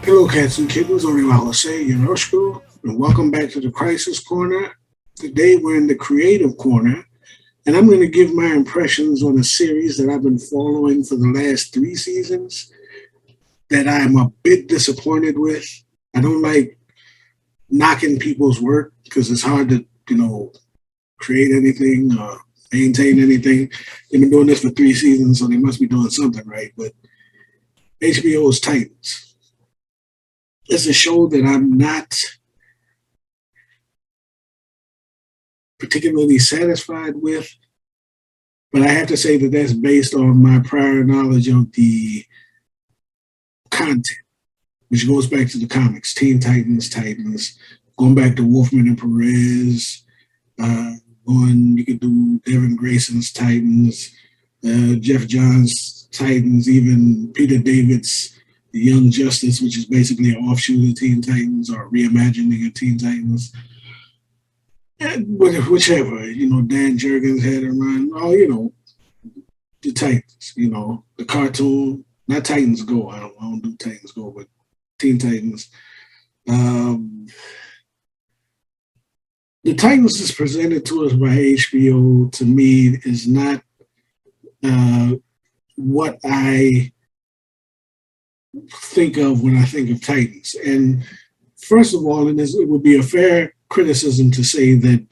Hello, Cats and Kittens. Oriwa Jose Yonoshko, and welcome back to the Crisis Corner. Today we're in the Creative Corner, and I'm going to give my impressions on a series that I've been following for the last 3 seasons that I'm a bit disappointed with. I don't like knocking people's work because it's hard to, create anything, maintain anything. They've been doing this for 3 seasons, so they must be doing something right. But HBO's Titans. It's a show that I'm not particularly satisfied with, but I have to say that that's based on my prior knowledge of the content, which goes back to the comics, Teen Titans, Titans, going back to Wolfman and Perez, uh, you could do Devin Grayson's Titans, Jeff Johns' Titans, even Peter David's The Young Justice, which is basically an offshoot of Teen Titans or reimagining of Teen Titans. And whichever, Dan Jurgens had a run. Oh, the Titans, the cartoon, not Titans Go. I don't do Titans Go, but Teen Titans. Um, the Titans is presented to us by HBO. To me, is not uh, what I think of when I think of Titans. And first of all, and it would be a fair criticism to say that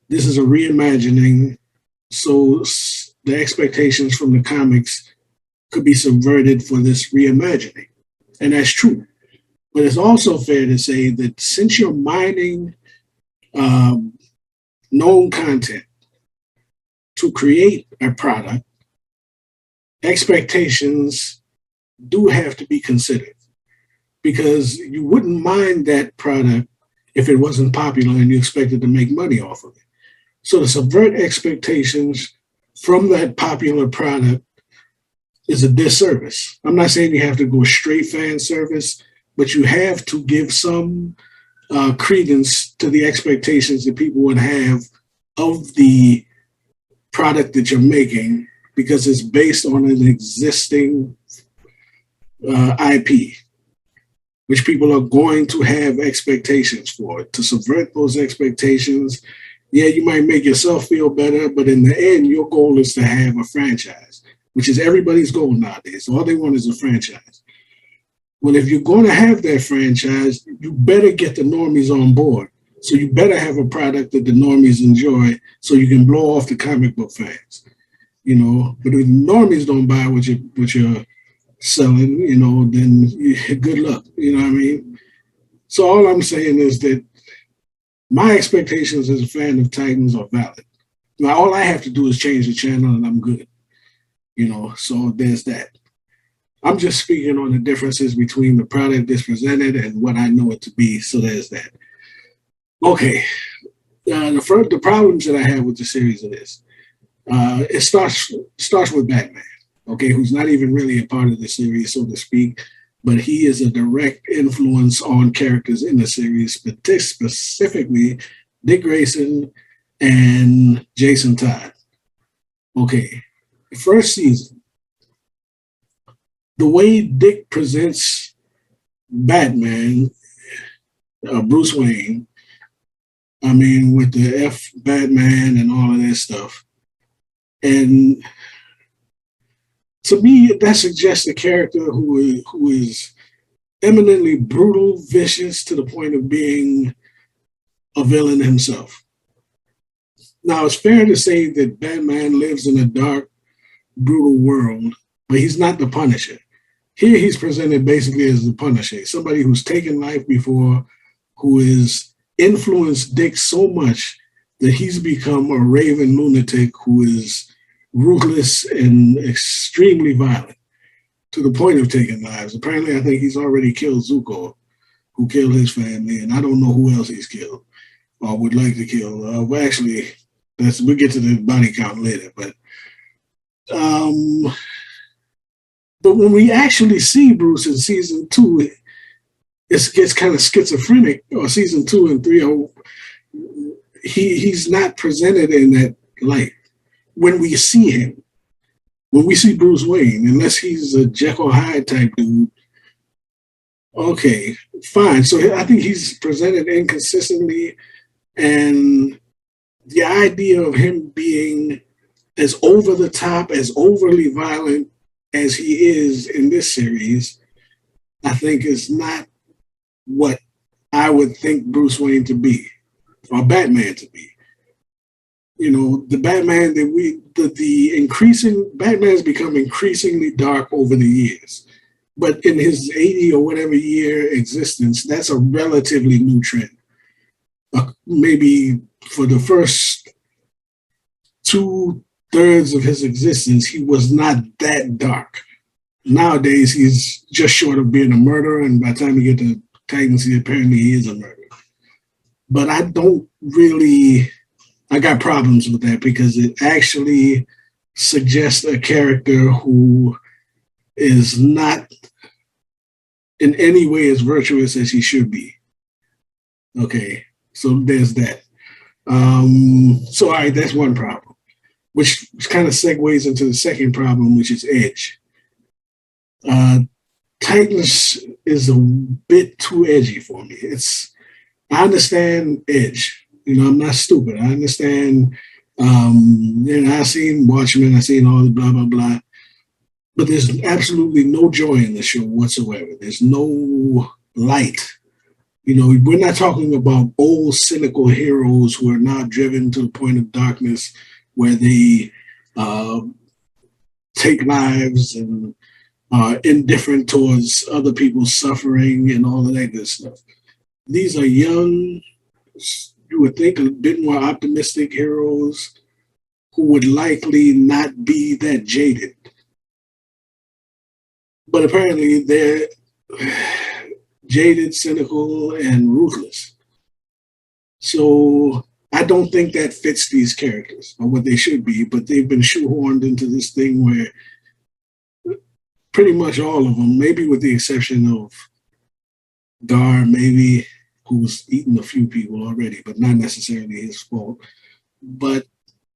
this is a reimagining, so the expectations from the comics could be subverted for this reimagining. And that's true. But it's also fair to say that since you're mining um, known content to create a product, expectations do have to be considered because you wouldn't mind that product if it wasn't popular and you expected to make money off of it. So to subvert expectations from that popular product is a disservice. I'm not saying you have to go straight fan service, but you have to give some credence to the expectations that people would have of the product that you're making because it's based on an existing IP, which people are going to have expectations for. To subvert those expectations, yeah, you might make yourself feel better, but in the end, your goal is to have a franchise, which is everybody's goal nowadays. All they want is a franchise. Well, if you're going to have that franchise, you better get the normies on board. So you better have a product that the normies enjoy so you can blow off the comic book fans. But if the normies don't buy what you're selling, then good luck. You know what I mean? So all I'm saying is that my expectations as a fan of Titans are valid. Now, all I have to do is change the channel and I'm good. So there's that. I'm just speaking on the differences between the product that's presented and what I know it to be. So there's that. Okay. The problems that I have with the series of this, it starts with Batman, okay, who's not even really a part of the series, so to speak, but he is a direct influence on characters in the series, specifically Dick Grayson and Jason Todd. Okay, the first season, the way Dick presents Batman, Bruce Wayne, I mean, with the F Batman and all of that stuff, and to me, that suggests a character who is eminently brutal, vicious to the point of being a villain himself. Now, it's fair to say that Batman lives in a dark, brutal world, but he's not the Punisher. Here, he's presented basically as the Punisher, somebody who's taken life before, who has influenced Dick so much that he's become a raving lunatic who is ruthless and extremely violent to the point of taking lives. Apparently, I think he's already killed Zuko, who killed his family, and I don't know who else he's killed or would like to kill. Well, actually, we'll get to the body count later. Um, but when we actually see Bruce in season 2, it gets kind of schizophrenic. Or season 2 and 3, he's not presented in that light. When we see him, when we see Bruce Wayne, unless he's a Jekyll Hyde type dude, Okay, fine. So I think he's presented inconsistently, and the idea of him being as over the top, as overly violent as he is in this series, I think is not what I would think Bruce Wayne to be or Batman to be. You know, the Batman that the increasing Batman's become increasingly dark over the years. But in his 80 or whatever year existence, that's a relatively new trend. Maybe for the first 2/3 of his existence, he was not that dark. Nowadays, he's just short of being a murderer, and by the time you get to Titans, apparently he is a murderer. But I don't really, I got problems with that because it actually suggests a character who is not in any way as virtuous as he should be. Okay, so there's that. So all right, that's one problem, which kind of segues into the second problem, which is Edge. Uh, Titans is a bit too edgy for me. I understand Edge. You know, I'm not stupid. I understand. I've seen Watchmen. I've seen all the blah blah blah. But there's absolutely no joy in the show whatsoever. There's no light. You know, we're not talking about old cynical heroes who are now driven to the point of darkness, where they uh, take lives and are indifferent towards other people's suffering and all of that good stuff. These are young, you would think a bit more optimistic heroes who would likely not be that jaded. But apparently they're jaded, cynical, and ruthless. So I don't think that fits these characters or what they should be, but they've been shoehorned into this thing where pretty much all of them, maybe with the exception of Gar, maybe, who's eaten a few people already, but not necessarily his fault. But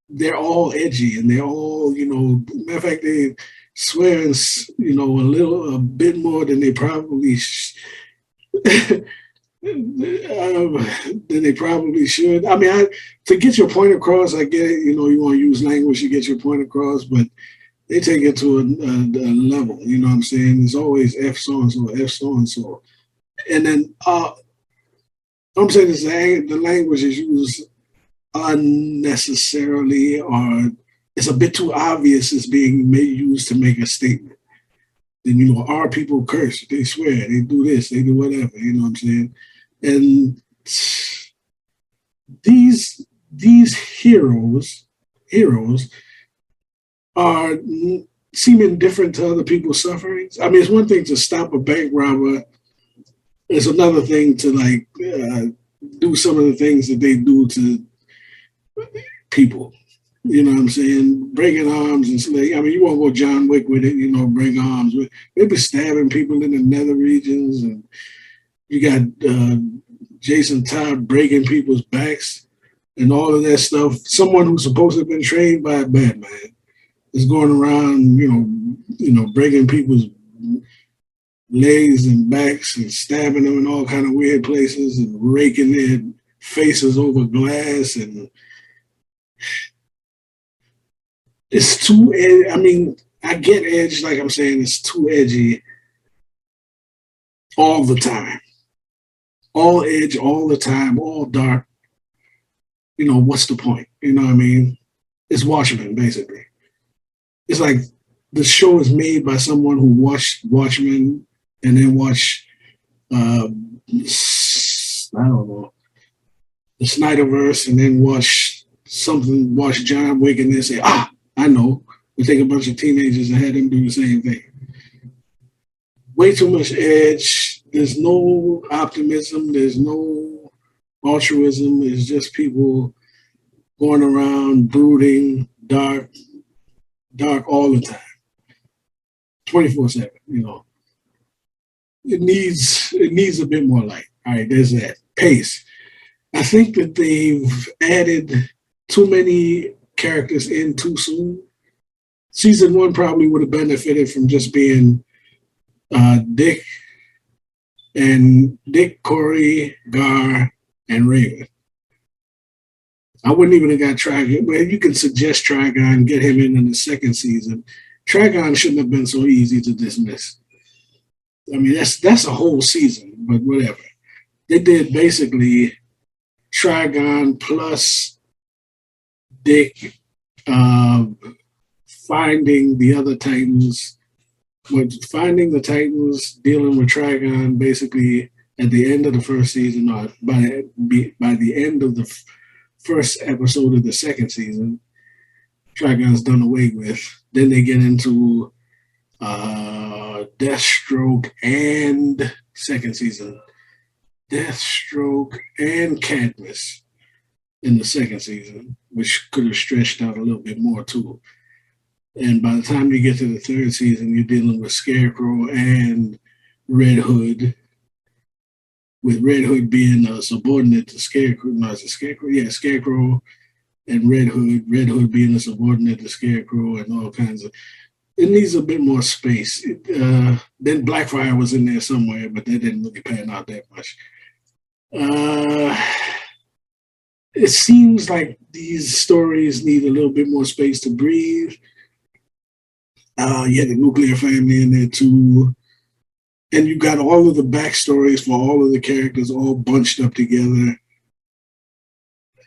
they're all edgy and they're all, matter of fact, they swear, a bit more than they probably than they probably should. I mean, to get your point across, I get it. You know, you want to use language to get your point across, but they take it to a level. You know what I'm saying? There's always F so and so, F so and so, and then I'm saying is the language is used unnecessarily, or it's a bit too obvious as being used to make a statement. Then our people curse, they swear, they do this, they do whatever. You know what I'm saying? And these heroes are seem indifferent to other people's sufferings. I mean, it's one thing to stop a bank robber. It's another thing to do some of the things that they do to people. You know what I'm saying? Breaking arms and stuff. I mean, you won't go John Wick with it, break arms. They be stabbing people in the nether regions, and you got Jason Todd breaking people's backs and all of that stuff. Someone who's supposed to have been trained by a Batman is going around, breaking people's legs and backs and stabbing them in all kind of weird places and raking their faces over glass. And it's too, I mean, I get Edge, like I'm saying, it's too edgy all the time. All edge, all the time, all dark. What's the point? You know what I mean? It's Watchmen, basically. It's like the show is made by someone who watched Watchmen and then watched, I don't know, the Snyderverse, and then watch John Wick, and then say, I know. We take a bunch of teenagers and had them do the same thing. Way too much edge. There's no optimism. There's no altruism. It's just people going around brooding, dark all the time, 24/7. It needs a bit more light. All right, there's that. Pace. I think that they've added too many characters in too soon. Season 1 probably would have benefited from just being Dick and Dick, Corey, Gar, and Raven. I wouldn't even have got Trigon, but you can suggest Trigon, get him in the second season. Trigon shouldn't have been so easy to dismiss. I mean, that's a whole season, but whatever. They did basically Trigon plus Dick uh, finding the other Titans, finding the Titans, dealing with Trigon basically at the end of the first season, or by the end of the first episode of the second season, Trigon's done away with. Then they get into Deathstroke and second season, Deathstroke and Cadmus in the second season, which could have stretched out a little bit more too. And by the time you get to the third season, you're dealing with Scarecrow and Red Hood, with Red Hood being a subordinate to Scarecrow. No, it's a Scarecrow? Yeah, Scarecrow and Red Hood being a subordinate to Scarecrow and all kinds of. It needs a bit more space. Then Blackfire was in there somewhere, but that didn't really pan out that much. It seems like these stories need a little bit more space to breathe. You had the nuclear family in there too. And you got all of the backstories for all of the characters all bunched up together.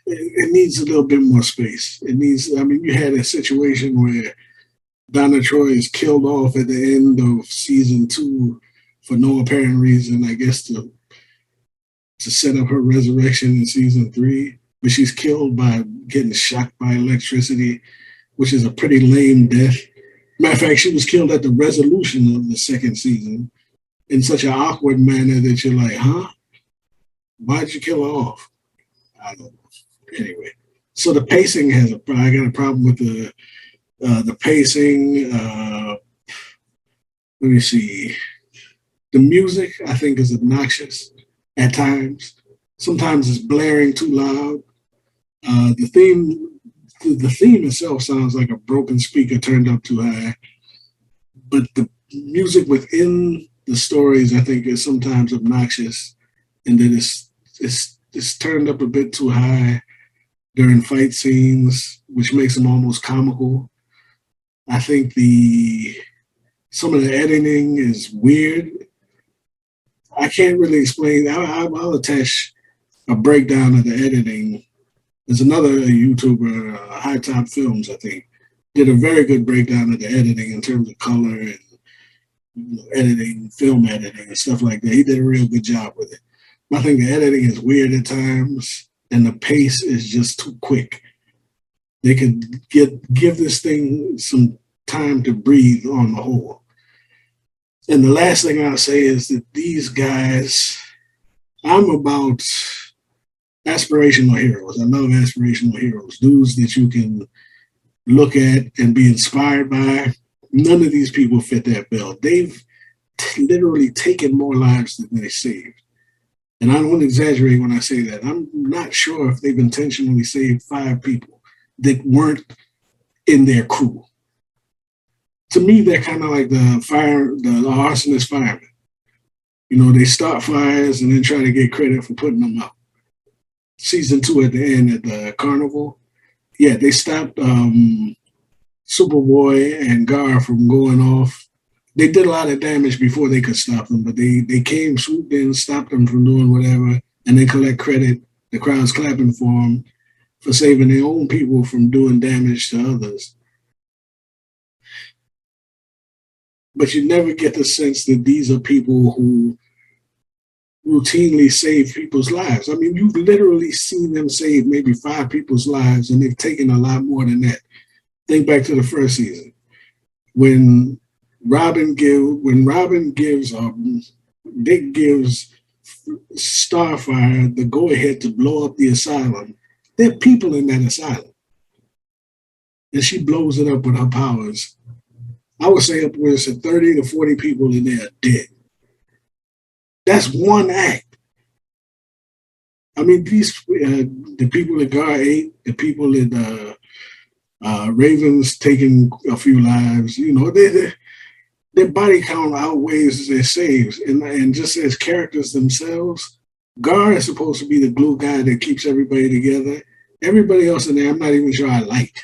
It needs a little bit more space. You had a situation where Donna Troy is killed off at the end of season 2 for no apparent reason, I guess to set up her resurrection in season 3. But she's killed by getting shocked by electricity, which is a pretty lame death. Matter of fact, she was killed at the resolution of the second season in such an awkward manner that you're like, huh? Why'd you kill her off? I don't know. Anyway, so the pacing I got a problem with the pacing. Let me see. The music, I think, is obnoxious at times. Sometimes it's blaring too loud. The theme itself sounds like a broken speaker turned up too high. But the music within the stories, I think, is sometimes obnoxious, and then it's turned up a bit too high during fight scenes, which makes them almost comical. I think some of the editing is weird. I can't really explain. I'll attach a breakdown of the editing. There's another YouTuber, HiTopFilms, I think, did a very good breakdown of the editing in terms of color and editing, film editing, and stuff like that. He did a real good job with it. I think the editing is weird at times, and the pace is just too quick. They could give this thing some time to breathe on the whole. And the last thing I'll say is that these guys, I'm about aspirational heroes. I love aspirational heroes, dudes that you can look at and be inspired by. None of these people fit that bill. They've literally taken more lives than they saved. And I don't exaggerate when I say that. I'm not sure if they've intentionally saved 5 people that weren't in their crew. To me, they're kind of like the arsonist firemen. They start fires and then try to get credit for putting them out. Season 2 at the end at the carnival, yeah, they stopped Superboy and Gar from going off. They did a lot of damage before they could stop them, but they came, swooped in, stopped them from doing whatever, and then collect credit. The crowd's clapping for them for saving their own people from doing damage to others. But you never get the sense that these are people who routinely save people's lives. I mean, you've literally seen them save maybe 5 people's lives, and they've taken a lot more than that. Think back to the first season. When Dick gives Starfire the go-ahead to blow up the asylum, there are people in that asylum. And she blows it up with her powers. I would say upwards of 30 to 40 people in there are dead. That's one act. I mean, the people at Gar 8, the people at Ravens taking a few lives, their body count outweighs their saves. And just as characters themselves, Gar is supposed to be the glue guy that keeps everybody together. Everybody else in there, I'm not even sure I like.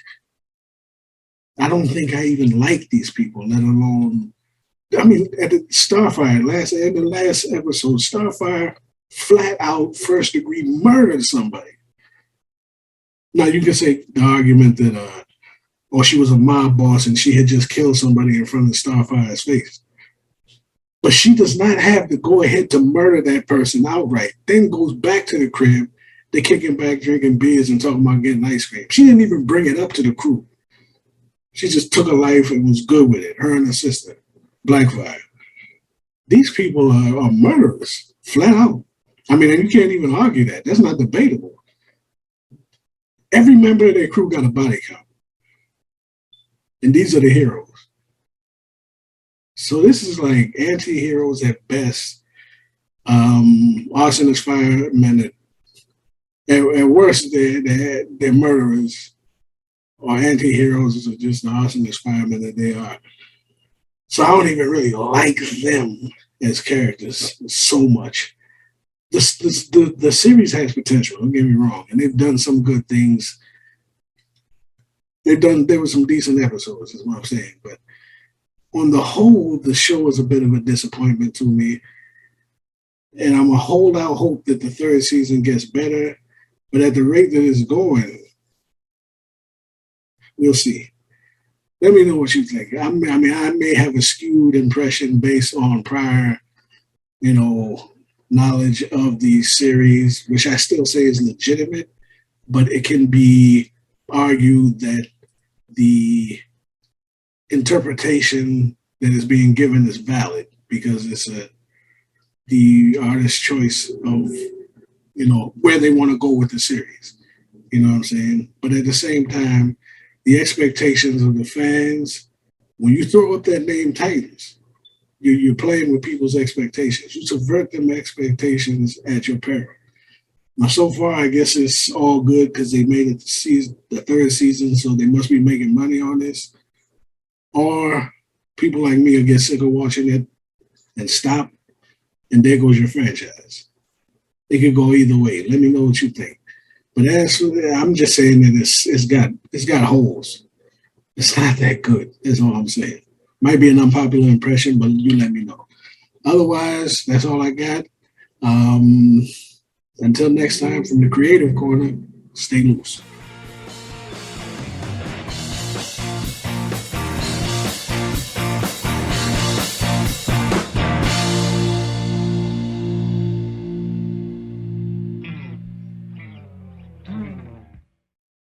I don't think I even like these people, let alone. I mean, at the Starfire, in the last episode, Starfire flat out first degree murdered somebody. Now you can say the argument that, or she was a mob boss and she had just killed somebody in front of Starfire's face. But she does not have to go ahead to murder that person outright. Then goes back to the crib. They're kicking back, drinking beers, and talking about getting ice cream. She didn't even bring it up to the crew. She just took a life and was good with it. Her and her sister, Blackfire. These people are murderers, flat out. I mean, and you can't even argue that. That's not debatable. Every member of their crew got a body count. And these are the heroes. So this is like anti-heroes at best. Arsonist firemen at worst, they're murderers or anti-heroes are just the arsonist firemen that they are. So I don't even really like them as characters so much. The series has potential, don't get me wrong, and they've done some good things. There were some decent episodes, is what I'm saying. But on the whole, the show is a bit of a disappointment to me. And I'm going to hold out hope that the third season gets better. But at the rate that it's going, we'll see. Let me know what you think. I mean, I may have a skewed impression based on prior, knowledge of the series, which I still say is legitimate, but it can be argued that the interpretation that is being given is valid because it's the artist's choice of where they want to go with the series. You know what I'm saying? But at the same time, the expectations of the fans, when you throw up that name Titans, you're playing with people's expectations. You subvert them expectations at your peril. Now, so far, I guess it's all good because they made it the third season, so they must be making money on this. Or people like me will get sick of watching it and stop, and there goes your franchise. It could go either way. Let me know what you think. But as for that, I'm just saying that it's got holes. It's not that good. That's all I'm saying. Might be an unpopular impression, but you let me know. Otherwise, that's all I got. Until next time, from the Creative Corner, stay loose.